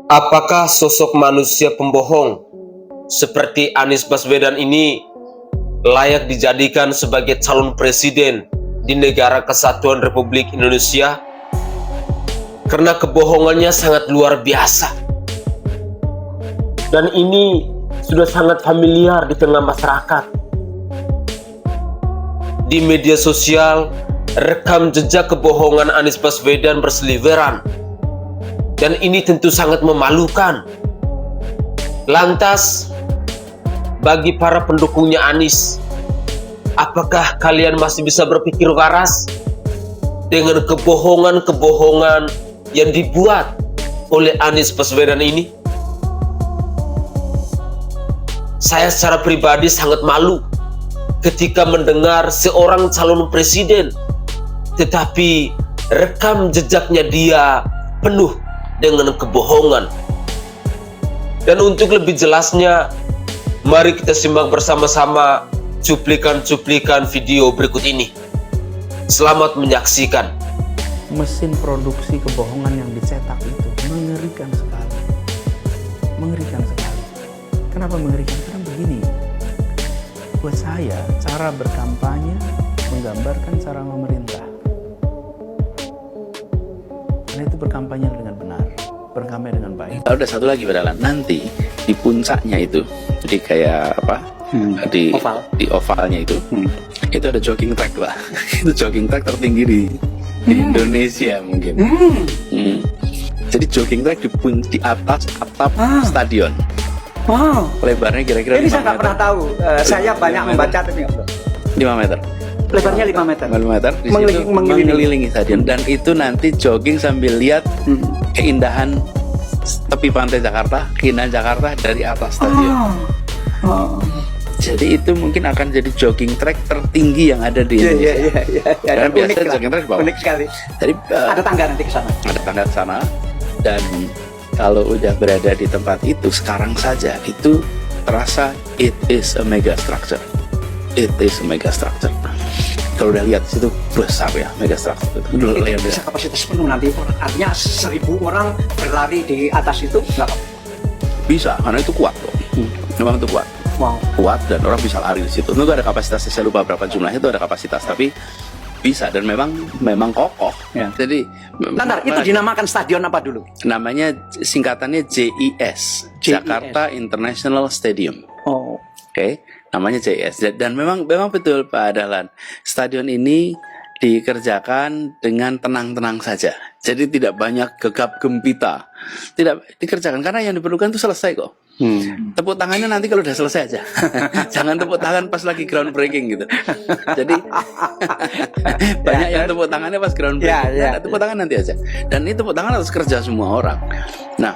Apakah sosok manusia pembohong seperti Anies Baswedan ini layak dijadikan sebagai calon presiden di negara kesatuan Republik Indonesia? Karena kebohongannya sangat luar biasa. Dan ini sudah sangat familiar di tengah masyarakat. Di media sosial, rekam jejak kebohongan Anies Baswedan berseliweran. Dan ini tentu sangat memalukan. Lantas, bagi para pendukungnya Anies, apakah kalian masih bisa berpikir waras dengan kebohongan-kebohongan yang dibuat oleh Anies Baswedan ini? Saya secara pribadi sangat malu ketika mendengar seorang calon presiden, tetapi rekam jejaknya dia penuh dengan kebohongan. Dan untuk lebih jelasnya, mari kita simak bersama-sama cuplikan-cuplikan video berikut ini. Selamat menyaksikan. Mesin produksi kebohongan yang dicetak itu mengerikan sekali. Mengerikan sekali. Kenapa mengerikan? Karena begini, buat saya cara berkampanye menggambarkan cara memerintah. Karena itu berkampanye dengan benar, berkampanye dengan baik. Ada satu lagi padahal nanti di puncaknya itu, jadi kayak apa? Di ovalnya itu ada jogging track lah. Itu jogging track tertinggi di Indonesia mungkin. Jadi jogging track di atas atap stadion. Wow. Lebarnya kira-kira ini saya nggak pernah tahu. Saya banyak membaca tapi nggak tahu. 5 meter. Lebarnya 5 meter. 5 meter di situ mengelilingi stadion, dan itu nanti jogging sambil lihat keindahan tepi pantai Jakarta, keindahan Jakarta dari atas stadion. Jadi itu mungkin akan jadi jogging track tertinggi yang ada di Indonesia. Karena biasa jogging track di bawah. Unik sekali. Jadi ada tangga nanti ke sana. Ada tangga ke sana, dan kalau udah berada di tempat itu sekarang saja itu terasa it is a mega structure. It is a mega structure. Kalau udah lihat situ besar ya, mega structure. Itu bisa kapasitas penuh nanti. Artinya 1000 orang berlari di atas itu nggak? Bisa, karena itu kuat loh. Memang itu kuat. Wow. Kuat, dan orang bisa lari di situ. Itu ada kapasitasnya, saya lupa berapa jumlahnya, itu ada kapasitas, tapi bisa, dan memang kokoh. Ya. Jadi Ntar, itu dinamakan stadion apa dulu? namanya singkatannya JIS, Jakarta International Stadium. Oh. Oke, namanya JIS. Dan memang betul Pak Dahlan, stadion ini dikerjakan dengan tenang-tenang saja. Jadi tidak banyak gegap gempita. Tidak dikerjakan karena yang diperlukan itu selesai kok. Tepuk tangannya nanti kalau udah selesai aja. Jangan tepuk tangan pas lagi groundbreaking gitu. Jadi banyak yang tepuk tangannya pas groundbreaking. Nah, tepuk tangan nanti aja. Dan ini tepuk tangan harus kerja semua orang. Nah,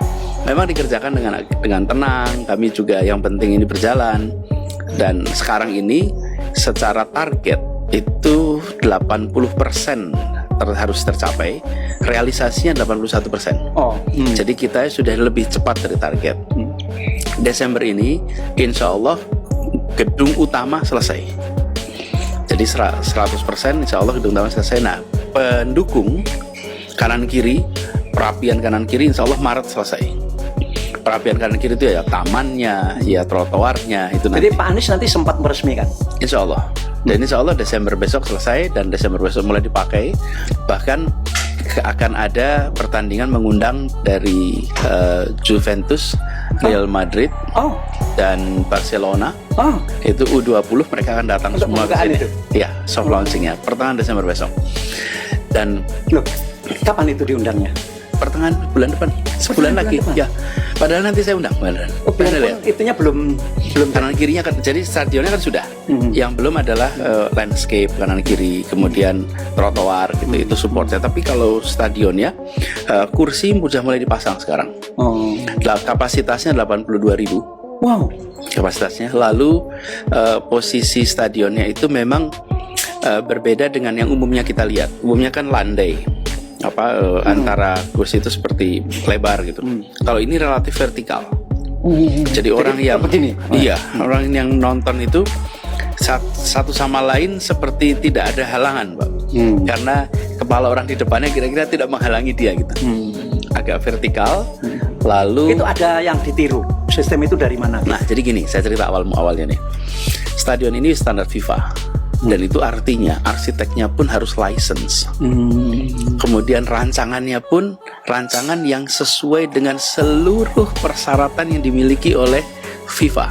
memang dikerjakan dengan tenang. Kami juga yang penting ini berjalan. Dan sekarang ini secara target itu 80% harus tercapai, realisasinya 81%. Jadi kita sudah lebih cepat dari target. Desember ini insya Allah gedung utama selesai. Jadi 100% insya Allah gedung utama selesai. Nah, pendukung kanan kiri, perapian kanan kiri insya Allah Maret selesai. Perapian kanan kiri itu ya tamannya, ya trotoarnya itu nanti. Jadi Pak Anies nanti sempat meresmikan? Insya Allah. Dan insya Allah Desember besok selesai, dan Desember besok mulai dipakai. Bahkan akan ada pertandingan mengundang dari Juventus, Real Madrid, dan Barcelona. Itu U20 mereka akan datang untuk semua ke sini. Ya, soft launchingnya pertengahan Desember besok. Dan loh, kapan itu diundangnya? Pertengahan bulan depan, sebulan lagi depan. Ya, padahal nanti saya undang. Itunya belum kanan kirinya kan, jadi stadionnya kan sudah. Yang belum adalah landscape kanan kiri, kemudian trotoar gitu, itu supportnya. Tapi kalau stadionnya kursi sudah mulai dipasang sekarang. Kapasitasnya 82.000. Wow. Kapasitasnya. Lalu posisi stadionnya itu memang berbeda dengan yang umumnya kita lihat. Umumnya kan landai. Antara kursi itu seperti lebar gitu. Kalau ini relatif vertikal. Jadi orang yang orang yang nonton itu satu sama lain seperti tidak ada halangan, Pak. Karena kepala orang di depannya kira-kira tidak menghalangi dia gitu. agak vertikal, lalu Itu ada yang ditiru. Sistem itu dari mana? nah jadi gini, saya cerita awalnya nih. Stadion ini standar FIFA. Dan itu artinya arsiteknya pun harus license. Kemudian rancangannya pun rancangan yang sesuai dengan seluruh persyaratan yang dimiliki oleh FIFA.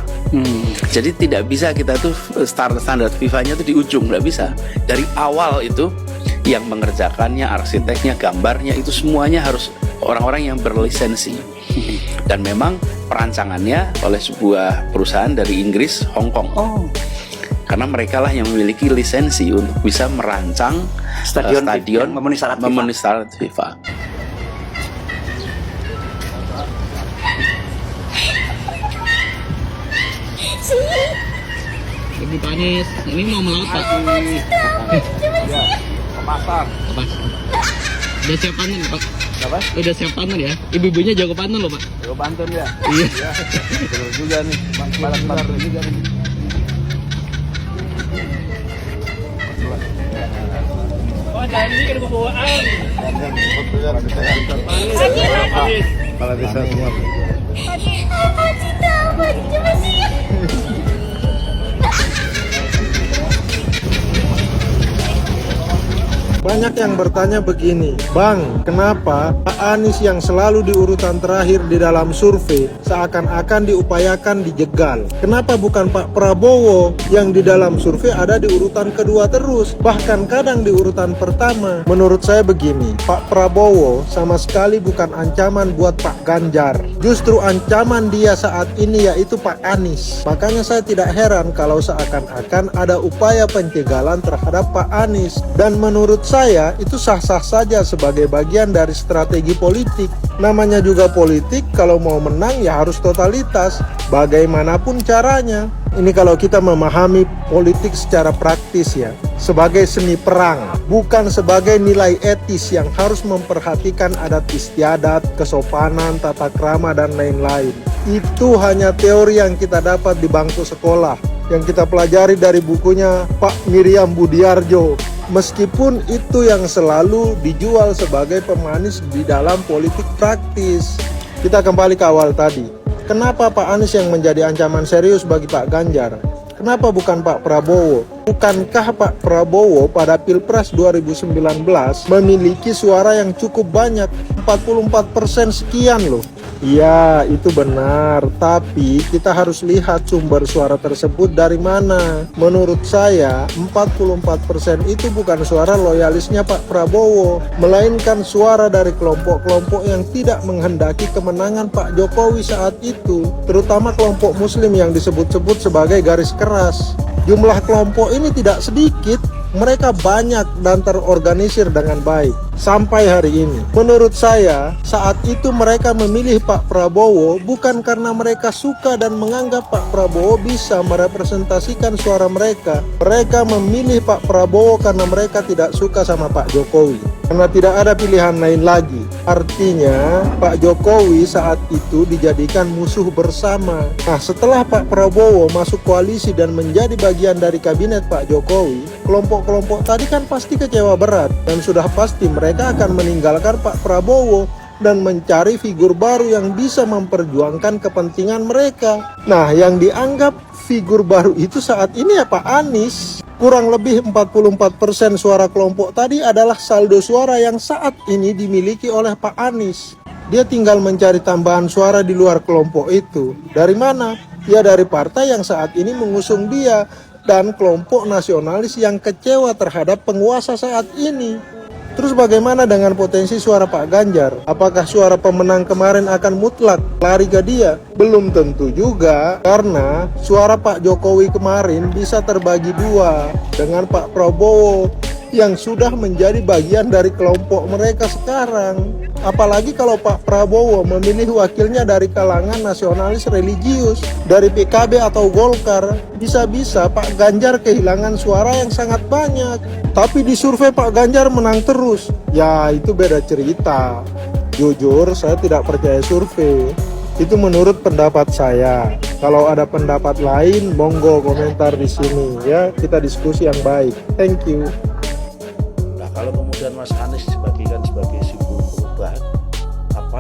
Jadi tidak bisa kita tuh standar FIFA-nya tuh di ujung, nggak bisa. Dari awal itu yang mengerjakannya, arsiteknya, gambarnya itu semuanya harus orang-orang yang berlisensi. Dan memang perancangannya oleh sebuah perusahaan dari Inggris, Hong Kong. Oh, Karena mereka lah yang memiliki lisensi untuk bisa merancang Stadion stadion memenuhi syarat FIFA. memenuhi syarat FIFA. Ibu Pak Anies, ini mau melaut Pak? Ya, ke pasar. Apa? Udah siap panen Pak? Apa? Udah siap panen ya? Ibu-ibunya jago panen loh Pak. Ke Banten ya. Iya. Ya, betul juga nih. Balas juga nih. Oh, jadi kan kebawaan. Kepala desa semua. Banyak yang bertanya begini, Bang, kenapa Pak Anies yang selalu di urutan terakhir di dalam survei seakan-akan diupayakan dijegal? Kenapa bukan Pak Prabowo yang di dalam survei ada di urutan kedua terus, bahkan kadang di urutan pertama? Menurut saya begini, Pak Prabowo sama sekali bukan ancaman buat Pak Ganjar. Justru ancaman dia saat ini yaitu Pak Anies. Makanya saya tidak heran kalau seakan-akan ada upaya pencegalan terhadap Pak Anies. Dan menurut saya itu sah-sah saja sebagai bagian dari strategi politik. Namanya juga politik, kalau mau menang ya harus totalitas, bagaimanapun caranya. Ini kalau kita memahami politik secara praktis ya, sebagai seni perang, bukan sebagai nilai etis yang harus memperhatikan adat istiadat, kesopanan, tata krama, dan lain-lain. Itu hanya teori yang kita dapat di bangku sekolah, yang kita pelajari dari bukunya Pak Miriam Budiarjo. Meskipun itu yang selalu dijual sebagai pemanis di dalam politik praktis. Kita kembali ke awal tadi. Kenapa Pak Anies yang menjadi ancaman serius bagi Pak Ganjar? Kenapa bukan Pak Prabowo? Bukankah Pak Prabowo pada Pilpres 2019 memiliki suara yang cukup banyak, 44% sekian loh. Iya, itu benar, tapi kita harus lihat sumber suara tersebut dari mana. Menurut saya, 44% itu bukan suara loyalisnya Pak Prabowo, melainkan suara dari kelompok-kelompok yang tidak menghendaki kemenangan Pak Jokowi saat itu, terutama kelompok Muslim yang disebut-sebut sebagai garis keras. Jumlah kelompok ini tidak sedikit, mereka banyak dan terorganisir dengan baik sampai hari ini. Menurut saya, saat itu mereka memilih Pak Prabowo bukan karena mereka suka dan menganggap Pak Prabowo bisa merepresentasikan suara mereka. Mereka memilih Pak Prabowo karena mereka tidak suka sama Pak Jokowi, karena tidak ada pilihan lain lagi. Artinya, Pak Jokowi saat itu dijadikan musuh bersama. Nah, setelah Pak Prabowo masuk koalisi dan menjadi bagian dari kabinet Pak Jokowi, kelompok-kelompok tadi kan pasti kecewa berat, dan sudah pasti mereka akan meninggalkan Pak Prabowo dan mencari figur baru yang bisa memperjuangkan kepentingan mereka. Nah, yang dianggap figur baru itu saat ini ya Pak Anies. Kurang lebih 44% suara kelompok tadi adalah saldo suara yang saat ini dimiliki oleh Pak Anies. Dia tinggal mencari tambahan suara di luar kelompok itu. Dari mana? Ya dari partai yang saat ini mengusung dia, dan kelompok nasionalis yang kecewa terhadap penguasa saat ini. Terus bagaimana dengan potensi suara Pak Ganjar? Apakah suara pemenang kemarin akan mutlak lari ke dia? Belum tentu juga, karena suara Pak Jokowi kemarin bisa terbagi dua dengan Pak Prabowo yang sudah menjadi bagian dari kelompok mereka sekarang. Apalagi kalau Pak Prabowo memilih wakilnya dari kalangan nasionalis religius, dari PKB atau Golkar, bisa-bisa Pak Ganjar kehilangan suara yang sangat banyak. Tapi di survei Pak Ganjar menang terus. Ya itu beda cerita. Jujur saya tidak percaya survei. Itu menurut pendapat saya. Kalau ada pendapat lain, monggo komentar di sini ya. Kita diskusi yang baik. Thank you. Nah, kalau kemudian Mas Anies dibagikan sebagai simbol perubahan, apa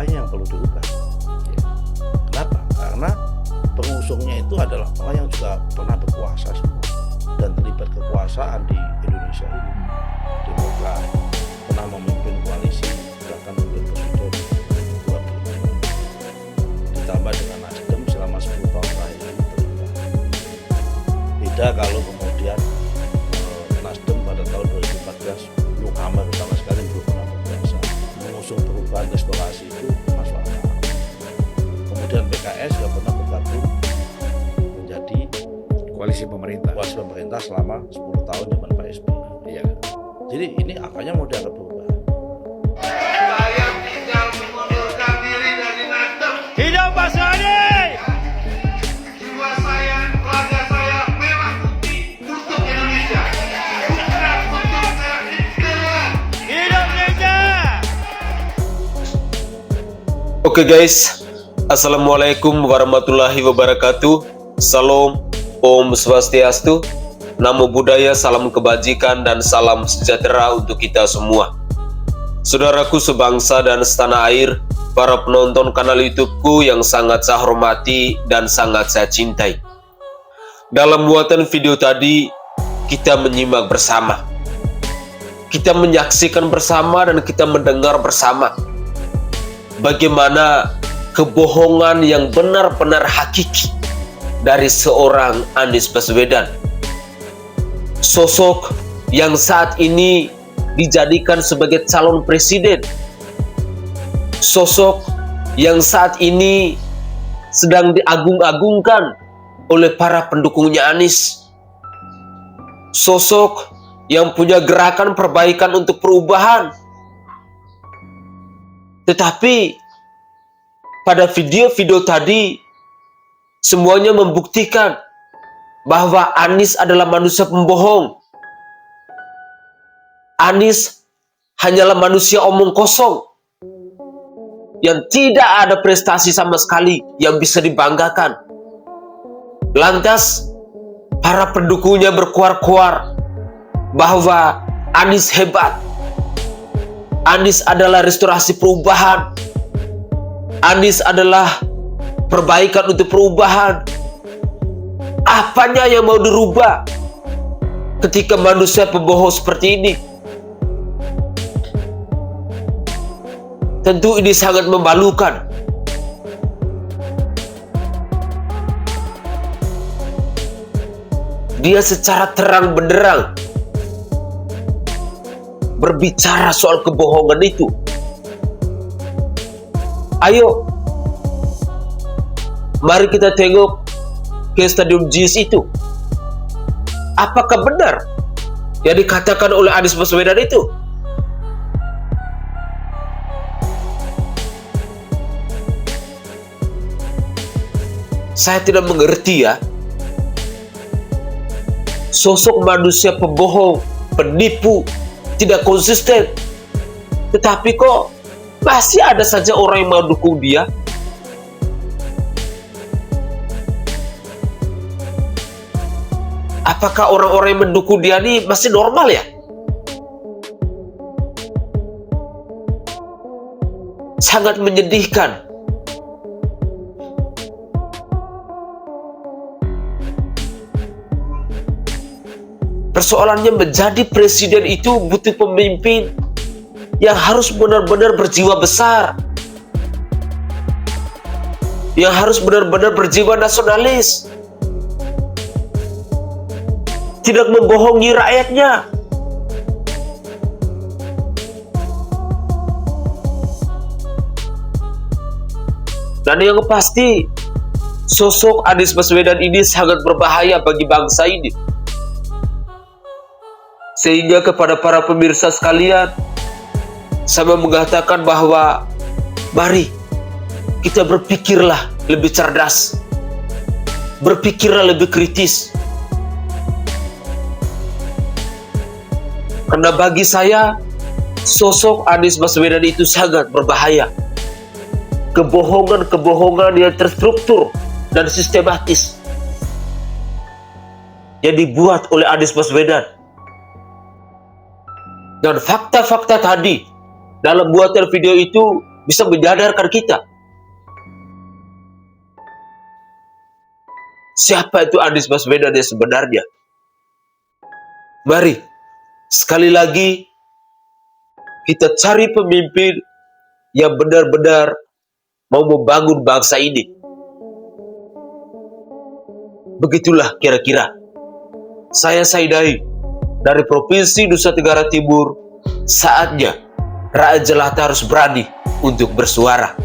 PKS sudah pernah bergabung menjadi koalisi pemerintah selama 10 tahun zaman Pak SBY. Iya. Jadi ini akanya mau dianggap berubah. Saya tinggal mengundurkan diri dari Nasdem. Hidup Pak Sandi! Jiwa saya, raga saya merah putih untuk Indonesia. Bukan untuk Indonesia. Hidup Indonesia! Oke guys, Assalamualaikum warahmatullahi wabarakatuh. Salam, Om Swastiastu, Namo Buddhaya, salam kebajikan dan salam sejahtera untuk kita semua. Saudaraku sebangsa dan setanah air, para penonton kanal YouTubeku yang sangat saya hormati dan sangat saya cintai. Dalam buatan video tadi, kita menyimak bersama. Kita menyaksikan bersama dan kita mendengar bersama bagaimana kebohongan yang benar-benar hakiki dari seorang Anies Baswedan. Sosok yang saat ini dijadikan sebagai calon presiden. Sosok yang saat ini sedang diagung-agungkan oleh para pendukungnya Anies. Sosok yang punya gerakan perbaikan untuk perubahan. Tetapi pada video-video tadi semuanya membuktikan bahwa Anies adalah manusia pembohong. Anies hanyalah manusia omong kosong yang tidak ada prestasi sama sekali yang bisa dibanggakan. Lantas para pendukungnya berkuar-kuar bahwa Anies hebat. Anies adalah restorasi perubahan. Anies adalah perbaikan untuk perubahan. Apanya yang mau dirubah ketika manusia pembohong seperti ini? Tentu ini sangat memalukan. Dia secara terang benderang berbicara soal kebohongan itu. Ayo, mari kita tengok ke Stadium JIS itu. Apakah benar yang dikatakan oleh Anies Baswedan itu? Saya tidak mengerti ya. Sosok manusia pembohong, penipu, tidak konsisten. Tetapi kok masih ada saja orang yang mau dukung dia. Apakah orang-orang yang mendukung dia ini masih normal ya? Sangat menyedihkan. Persoalannya menjadi presiden itu butuh pemimpin yang harus benar-benar berjiwa besar, yang harus benar-benar berjiwa nasionalis, tidak membohongi rakyatnya. Dan yang pasti, sosok Anies Baswedan ini sangat berbahaya bagi bangsa ini. Sehingga kepada para pemirsa sekalian, saya mengatakan bahwa mari kita berpikirlah lebih cerdas, berpikirlah lebih kritis. Karena bagi saya, sosok Anies Baswedan itu sangat berbahaya. Kebohongan-kebohongan yang terstruktur dan sistematis yang dibuat oleh Anies Baswedan. Dan fakta-fakta tadi dalam buatan video itu bisa menyadarkan kita. Siapa itu Anies Baswedan yang sebenarnya? Mari, sekali lagi, kita cari pemimpin yang benar-benar mau membangun bangsa ini. Begitulah kira-kira. Saya Saidai dari Provinsi Nusa Tenggara Timur. Saatnya rakyat jelata harus berani untuk bersuara.